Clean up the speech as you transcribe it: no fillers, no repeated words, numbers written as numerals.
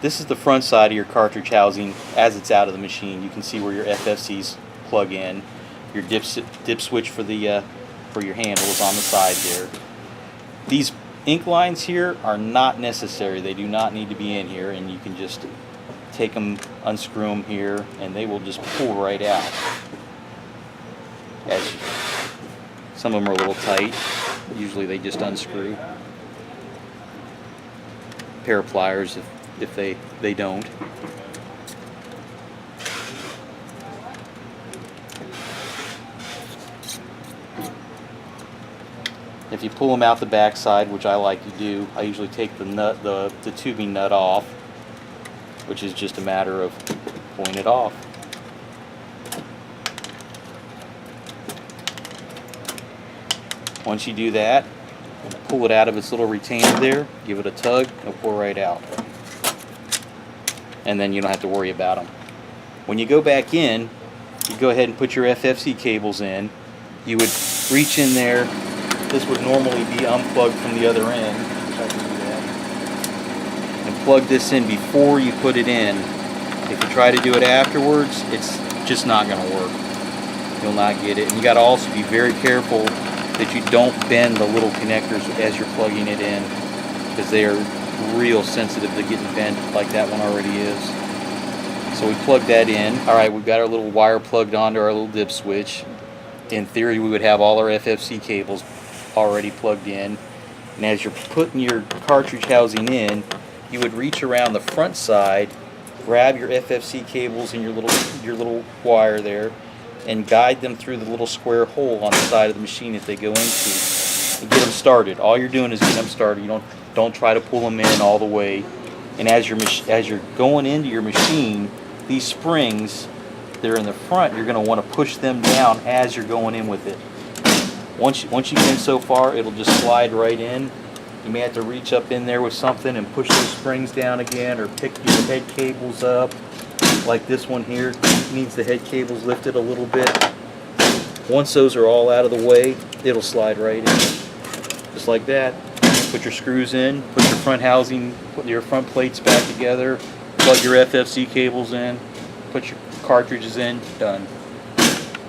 This is the front side of your cartridge housing as it's out of the machine. You can see where your FFCs plug in. Your dip switch for the for your handle is on the side there. These ink lines here are not necessary. They do not need to be in here, and you can just take them, unscrew them here, and they will just pull right out. Some of them are a little tight. Usually they just unscrew. Pair of pliers if they don't. If you pull them out the back side, which I like to do, I usually take the tubing nut off, which is just a matter of pulling it off. Once you do that, pull it out of its little retainer there, give it a tug, it'll pull right out. And then you don't have to worry about them. When you go back in, you go ahead and put your FFC cables in. You would reach in there. This would normally be unplugged from the other end. And plug this in before you put it in. If you try to do it afterwards, it's just not going to work. You'll not get it. And you got to also be very careful that you don't bend the little connectors as you're plugging it in, because they are real sensitive to getting bent like that one already is. So we plug that in. Alright, we've got our little wire plugged onto our little dip switch. In theory, we would have all our FFC cables already plugged in. And as you're putting your cartridge housing in, you would reach around the front side, grab your FFC cables and your little wire there, and guide them through the little square hole on the side of the machine that they go into, and get them started. All you're doing is getting them started. You don't try to pull them in all the way. And as you're going into your machine, these springs, they're in the front. You're going to want to push them down as you're going in with it. Once you get in so far, it'll just slide right in. You may have to reach up in there with something and push those springs down again, or pick your head cables up. Like this one here needs the head cables lifted a little bit. Once those are all out of the way, it'll slide right in, just like that. Put your screws in, put your front housing, put your front plates back together, plug your FFC cables in, put your cartridges in, done.